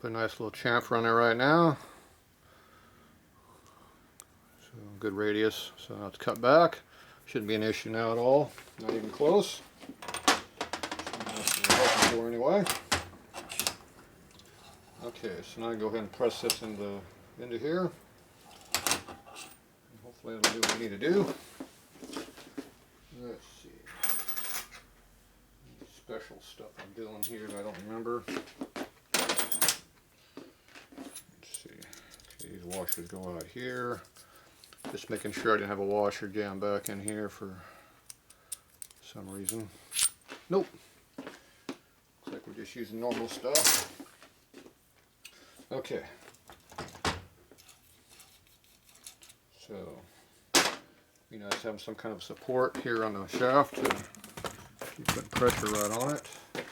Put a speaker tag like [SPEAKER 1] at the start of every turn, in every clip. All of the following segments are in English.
[SPEAKER 1] Put a nice little chamfer on there right now. So good radius, so now it's cut back. Shouldn't be an issue now at all, not even close. That's what I'm looking for anyway. Okay, so now I can go ahead and press this into here. And hopefully it'll do what I need to do. Let's see. Any special stuff I'm doing here that I don't remember. Let's see. Okay, these washers go out here. Just making sure I didn't have a washer jammed back in here for some reason. Nope. Looks like we're just using normal stuff. Okay. So, be nice having some kind of support here on the shaft to keep putting pressure right on it. Let's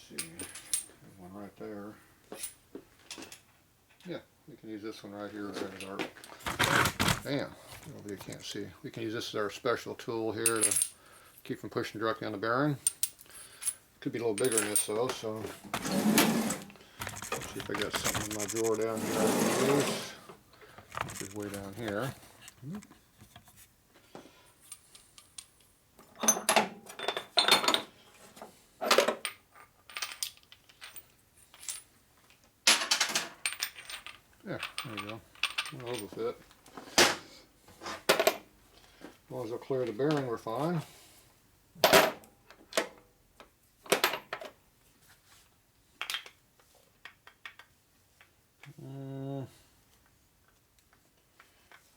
[SPEAKER 1] see, there's one right there. Yeah, we can use this one right here as our, damn, over you can't see. We can use this as our special tool here to keep from pushing directly on the bearing. Could be a little bigger than this though, so let's see if I got something in my drawer down here I can use, which is way down here. Yeah, there you go. Well, those will fit. As long as I'll clear the bearing, we're fine.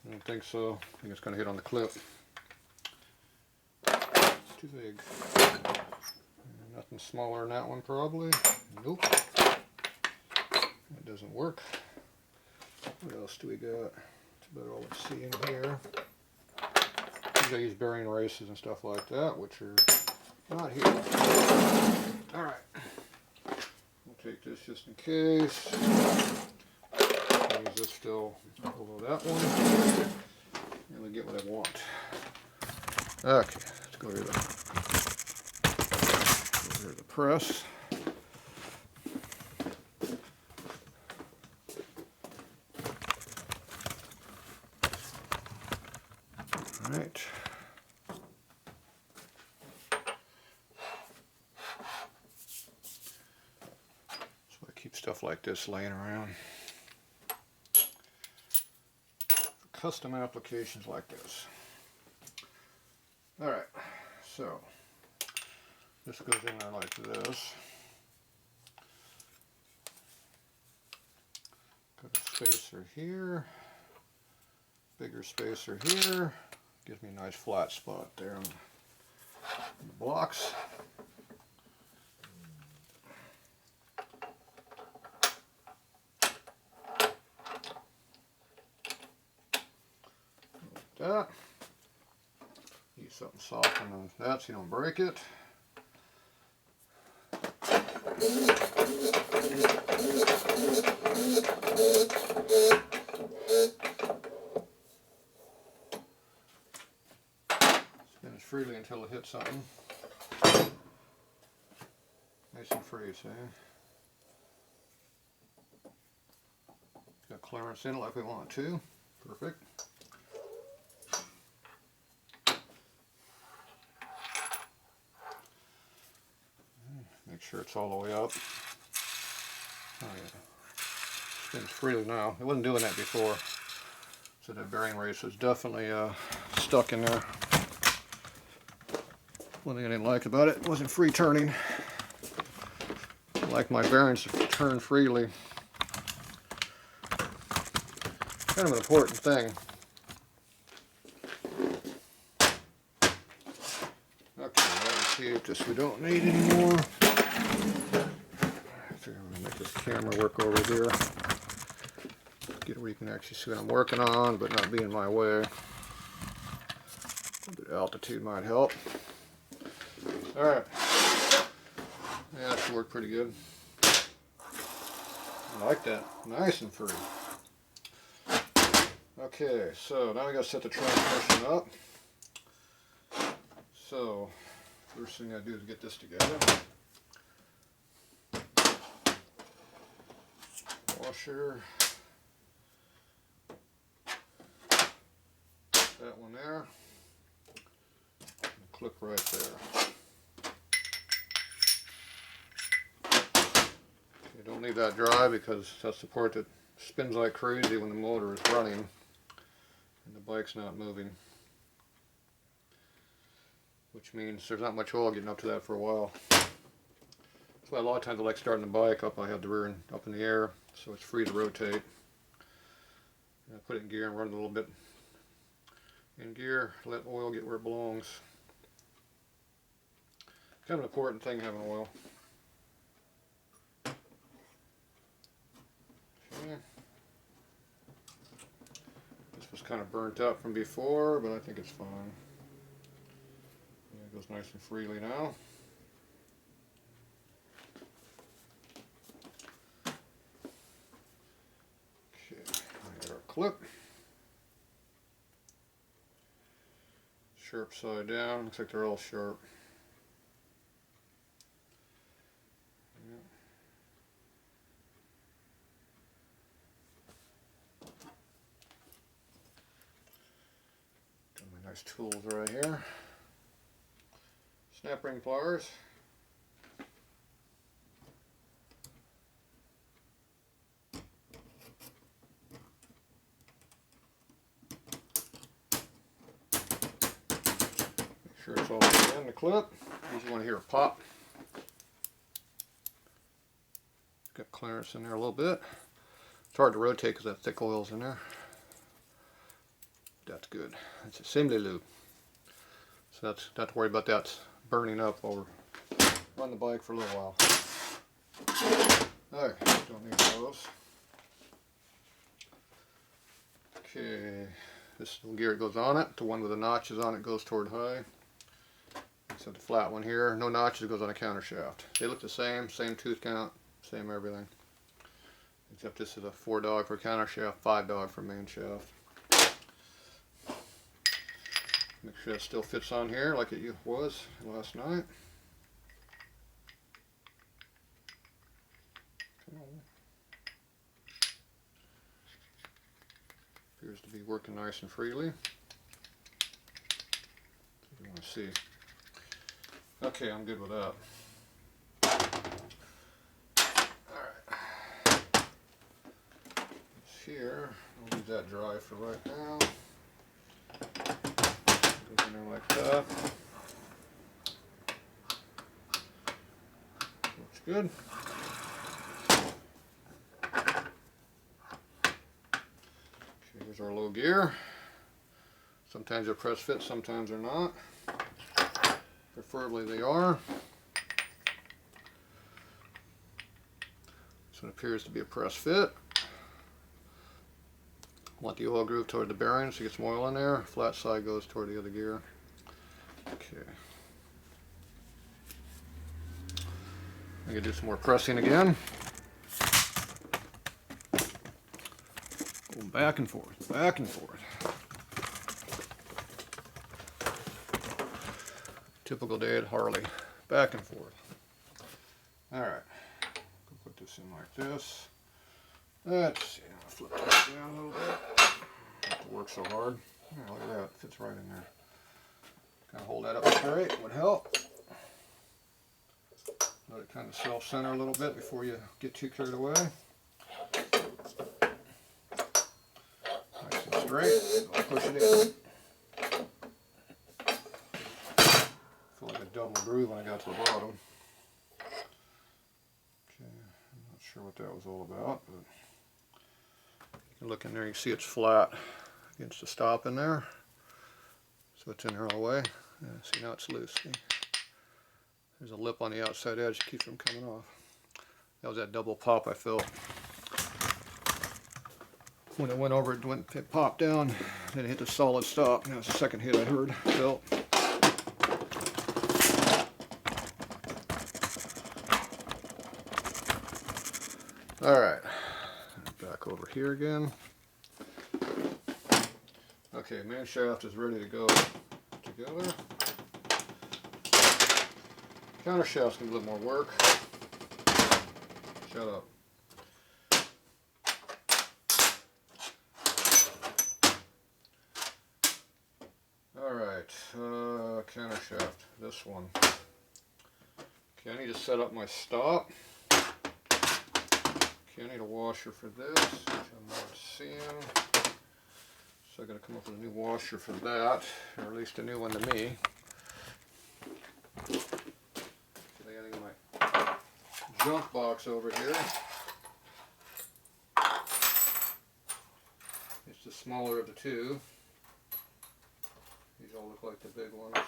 [SPEAKER 1] I don't think so. I think it's going to hit on the clip. It's too big. Nothing smaller than that one probably. Nope. That doesn't work. What else do we got? That's about all I see in here. I use bearing races and stuff like that, which are not here. Alright. We'll take this just in case. I'll use this still below that one. And we get what I want. Okay, let's go to the press. Alright. So I keep stuff like this laying around. For custom applications like this. Alright, so this goes in there like this. Got a spacer here. Bigger spacer here. Gives me a nice flat spot there on the blocks. Like that. Use something soft on that so you don't break it. Freely until it hits something. Nice and free, see? Got clearance in it like we want to. Perfect. Make sure it's all the way up. Oh yeah. Spins freely now. It wasn't doing that before. So that bearing race was definitely stuck in there. One thing I didn't like about it wasn't free turning. I like my bearings to turn freely. Kind of an important thing. Okay, let's see if this we don't need anymore. I figure I'm going to make this camera work over here. Get it where you can actually see what I'm working on, but not be in my way. A little bit of altitude might help. Alright. Yeah, that should work pretty good. I like that. Nice and free. Okay, so now we got to set the transmission up. So, first thing I do is get this together. washer. That one there. And a clip right there. You don't need that dry because that's the part that spins like crazy when the motor is running and the bike's not moving. Which means there's not much oil getting up to that for a while. That's why a lot of times I like starting the bike up. I have the rear end up in the air so it's free to rotate. And I put it in gear and run it a little bit in gear, let oil get where it belongs. Kind of an important thing, having oil. Okay. This was kind of burnt up from before, but I think it's fine. Yeah, it goes nice and freely now. Okay, I got our clip. Sharp side down, looks like they're all sharp. Yeah. Got my nice tools right here. Snap ring pliers. Make sure it's all in the clip. You want to hear a pop. Got clearance in there a little bit. It's hard to rotate because that thick oil's in there. That's good. It's assembly lube. So that's not to worry about that burning up while we're running the bike for a little while. Alright, don't need those. Okay, this little gear that goes on it, the one with the notches on it goes toward high. So the flat one here, no notches, goes on a counter shaft. They look the same tooth count, same everything. Except this is a 4 dog for counter shaft, 5 dog for main shaft. Make sure it still fits on here like it was last night. Come on. Appears to be working nice and freely. You want to see. Okay, I'm good with that. Alright. Here, I'll leave that dry for right now. Goes in there like that. Looks good. Okay, here's our low gear. Sometimes they're press fit, sometimes they're not. Preferably they are. This one appears to be a press fit. Want the oil groove toward the bearing so you get some oil in there. Flat side goes toward the other gear. Okay. I'm going to do some more pressing again. Going back and forth, back and forth. Typical day at Harley. Back and forth. Alright. Put this in like this. Let's see. I'll flip this down a little bit. Don't have to work so hard. Yeah, look at that. It fits right in there. Kind of hold that up straight would help. Let it kind of self-center a little bit before you get too carried away. Nice and straight. Don't push it in. Feel like a double groove when I got to the bottom. Okay, I'm not sure what that was all about, but you can look in there, you can see it's flat against the stop in there. So it's in there all the way. Yeah, see, now it's loose. See? There's a lip on the outside edge to keep them coming off. That was that double pop I felt. When it went over, it popped down, then it hit the solid stop. That was the second hit I heard, felt. Alright, back over here again. Okay, main shaft is ready to go together. Counter shaft's gonna do a little more work. Shut up. counter shaft, this one. Okay, I need to set up my stop. Okay, I need a washer for this, which I'm not seeing. So I gotta come up with a new washer for that, or at least a new one to me. Okay, I gotta get my junk box over here. It's the smaller of the two. These all look like the big ones.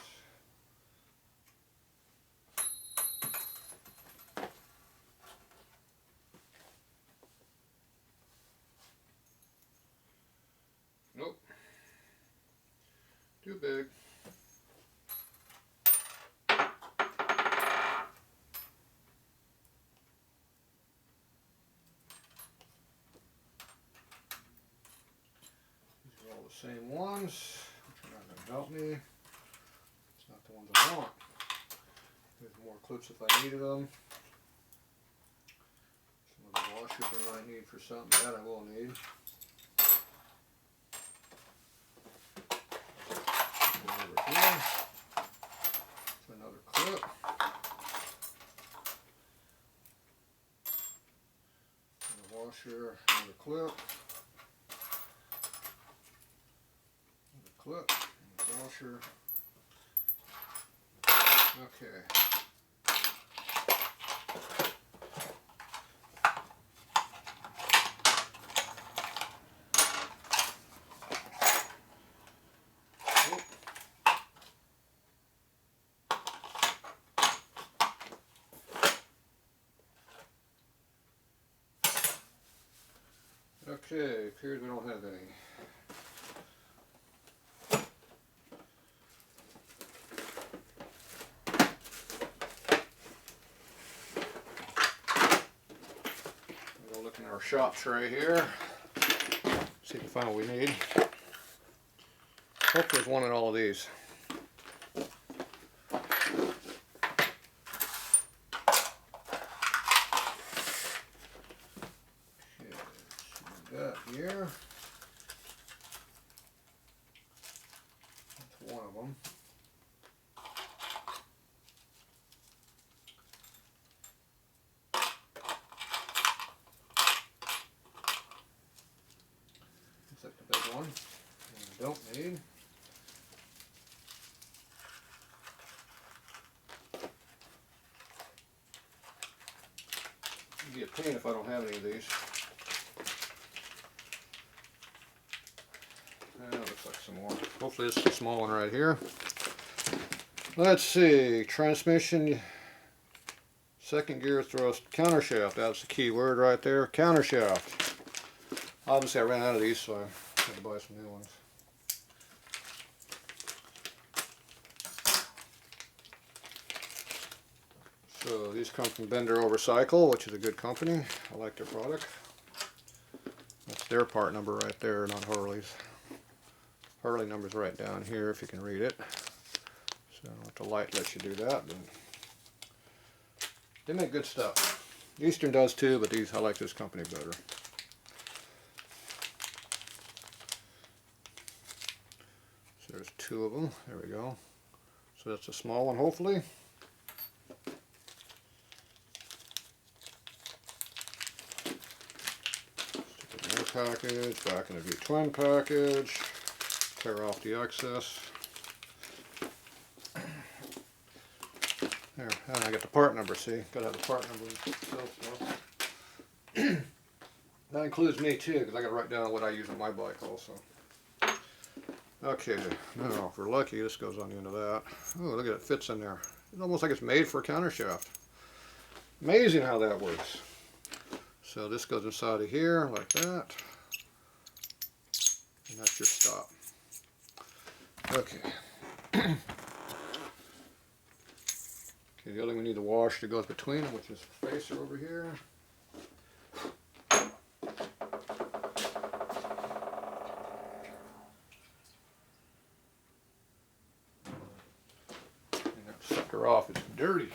[SPEAKER 1] Nope. Too big. These are all the same ones, which are not going to help me. It's not the ones I want. There's more clips if I needed them. Some of the washers I might need for something that I will need. Go over here. It's another clip. Another washer, another clip. Another clip, another washer. Okay. Okay, appears we don't have any. We'll look in our shop tray here. See if we find what we need. Hope there's one in all of these. Here. That's one of them. Looks like the big one. I don't need. It'd be a pain if I don't have any of these. Looks like some more. Hopefully this is the small one right here. Let's see. Transmission, second gear thrust, counter shaft. That's the key word right there. Counter shaft. Obviously I ran out of these, so I had to buy some new ones. So these come from Bender Overcycle, which is a good company. I like their product. That's their part number right there, not Harley's. Harley number's right down here if you can read it. So if the light lets you do that, then they make good stuff. Eastern does too, but these, I like this company better. So there's two of them. There we go. So that's a small one, hopefully. Stick it in their package, back in the V-twin package. Tear off the excess. There, and I got the part number, see? Gotta have the part number. That includes me too, because I gotta write down what I use on my bike also. Okay, now if we're lucky, this goes on the end of that. Oh, look at it, fits in there. It's almost like it's made for a counter shaft. Amazing how that works. So this goes inside of here, like that. And that's your stop. Okay. Okay, the other thing we need the wash that goes between them, which is the spacer over here. And that sucker off, it's dirty.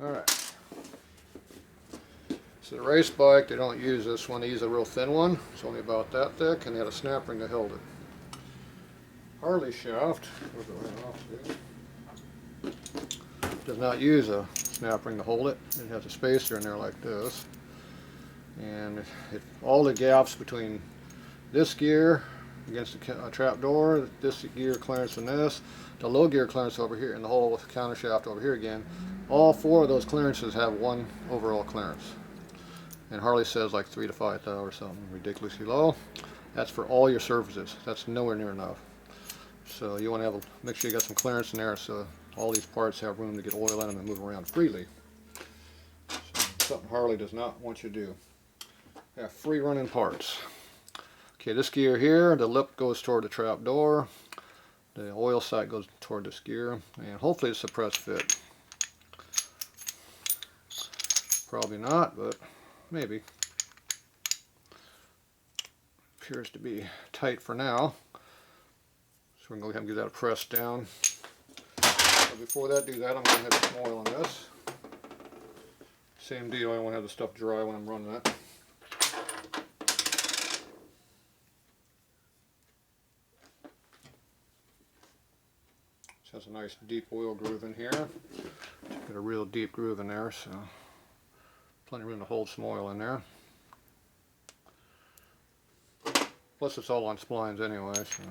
[SPEAKER 1] Alright. So the race bike, they don't use this one. They use a real thin one. It's only about that thick, and they had a snap ring that held it. Harley shaft, where's it right off, does not use a snap ring to hold it. It has a spacer in there like this. And all the gaps between this gear against the trap door, this gear clearance and this, the low gear clearance over here, and the whole counter shaft over here again, all four of those clearances have one overall clearance. And Harley says like 3 to 5 thou or something ridiculously low. That's for all your surfaces. That's nowhere near enough. So you want to have make sure you got some clearance in there so all these parts have room to get oil in them and move around freely. So something Harley does not want you to do. Have free running parts. Okay, this gear here, the lip goes toward the trap door. The oil sight goes toward this gear, and hopefully it's a press fit. Probably not, but maybe. Appears to be tight for now. So we're going to go ahead and give that a press down. But before that, do that, I'm going to have some oil on this. Same deal, I want to have the stuff dry when I'm running that. This has a nice deep oil groove in here. Got a real deep groove in there, so plenty of room to hold some oil in there. Plus it's all on splines anyway, so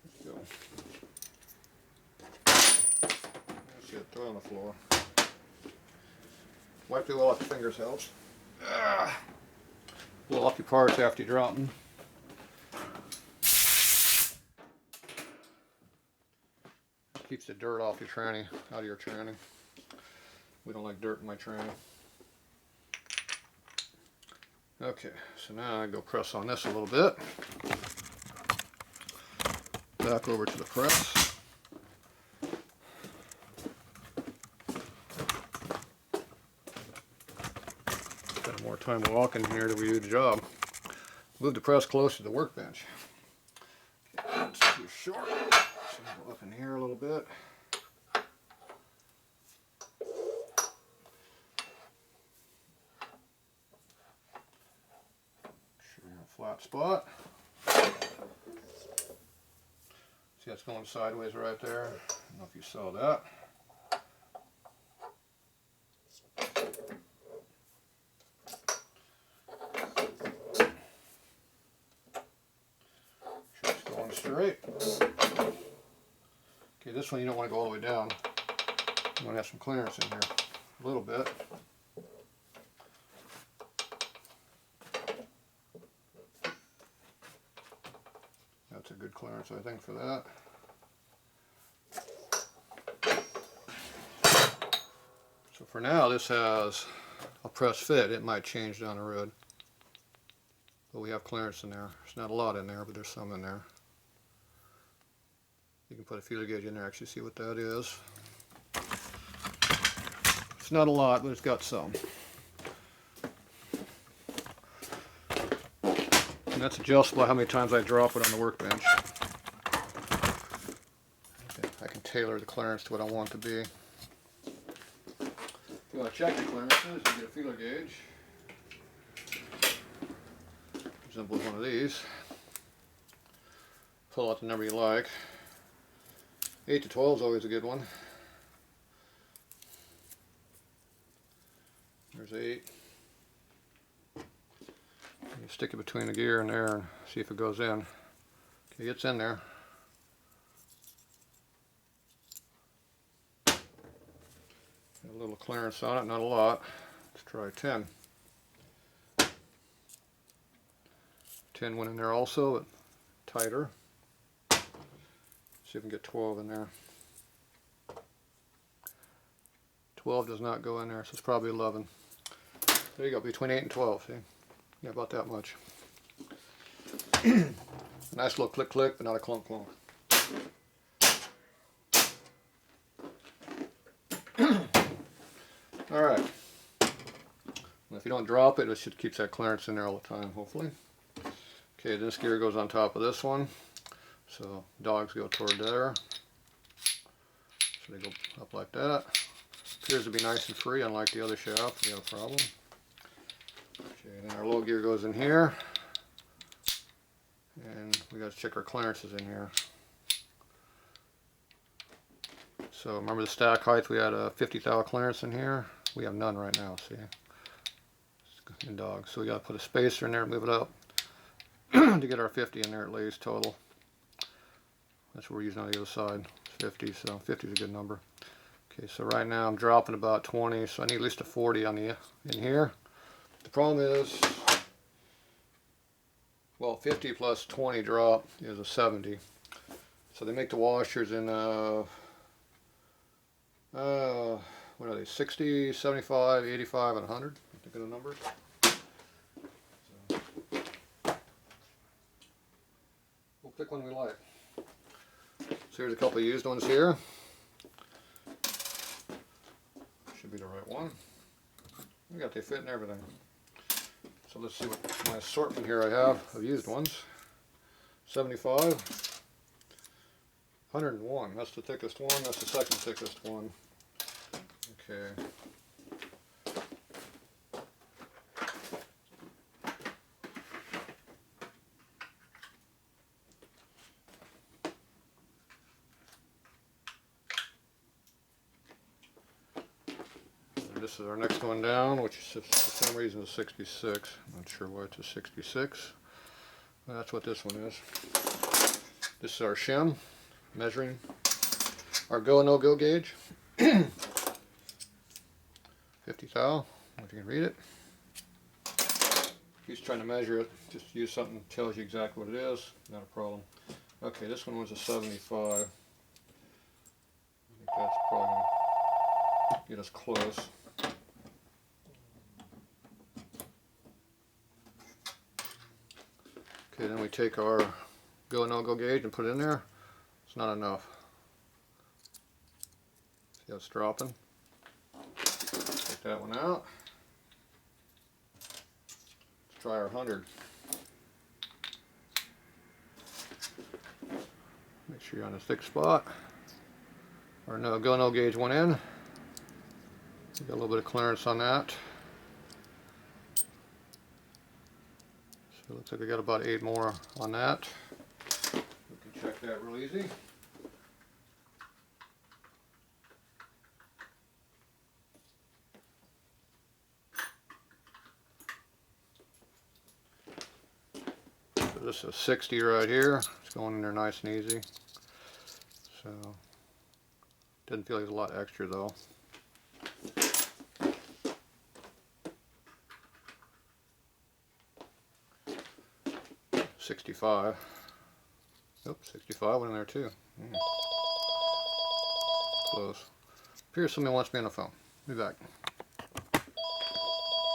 [SPEAKER 1] let's go. Let's get it on the floor. Wipe the oil off your fingers helps. Blow off your parts after you drop them. Keeps the dirt off your tranny, out of your tranny. We don't like dirt in my tranny. Okay, so now I go press on this a little bit. Back over to the press. Spend more time walking here till we do the job. Move the press closer to the workbench. Okay, that's too short. So go up in here a little bit. Flat spot. See, that's going sideways right there. I don't know if you saw that. Sure it's going straight. Okay, this one you don't want to go all the way down. You want to have some clearance in here, a little bit. That's a good clearance, I think, for that. So for now, this has a press fit. It might change down the road. But we have clearance in there. There's not a lot in there, but there's some in there. You can put a feeler gauge in there, actually see what that is. It's not a lot, but it's got some. And that's adjustable how many times I drop it on the workbench. Okay, I can tailor the clearance to what I want it to be. If you want to check your clearances, you get a feeler gauge. Resembles one of these. Pull out the number you like. 8 to 12 is always a good one. There's 8. You stick it between the gear and there and see if it goes in. Okay, it's in there. Got a little clearance on it, not a lot. Let's try 10. 10 went in there also, but tighter. See if we can get 12 in there. 12 does not go in there, so it's probably 11. There you go, between 8 and 12, see? Yeah, about that much. Nice little click click, but not a clunk clunk. Alright. If you don't drop it, it should keep that clearance in there all the time, hopefully. Okay, this gear goes on top of this one. So dogs go toward there. So they go up like that. appears to be nice and free, unlike the other shaft. We got a problem. Okay, then our low gear goes in here, and we got to check our clearances in here. So remember the stack height, we had a 50 thou clearance in here. We have none right now, see? It's in dog. So we got to put a spacer in there and move it up to get our 50 in there at least total. That's what we're using on the other side. It's 50, so 50 is a good number. Okay, so right now I'm dropping about 20, so I need at least a 40 on the in here. The problem is, well, 50 plus 20 drop is a 70. So they make the washers in what are they, 60, 75, 85, and 100? I think of the numbers. So, we'll pick one we like. So here's a couple of used ones here. Should be the right one. We got they fit and everything. So let's see what my assortment here I have of used ones. 75, 101. That's the thickest one. That's the second thickest one. Okay. This is our next one down, which is for some reason is 66. I'm not sure why it's a 66. That's what this one is. This is our shim measuring our go and no go gauge. 50 thou, if you can read it. If you're trying to measure it, just use something that tells you exactly what it is, not a problem. Okay, this one was a 75. I think that's probably going to get us close. Okay, then we take our go and no go gauge and put it in there. It's not enough. See how it's dropping? Take that one out. Let's try our 100. Make sure you're on a thick spot. Our no go no gauge went in. Got a little bit of clearance on that. So it looks like I got about 8 more on that. We can check that real easy. So this is a 60 right here. It's going in there nice and easy. So didn't feel like there's a lot extra though. $65. Oops, 65 went in there too. Close. Appears somebody wants me on the phone. Be back.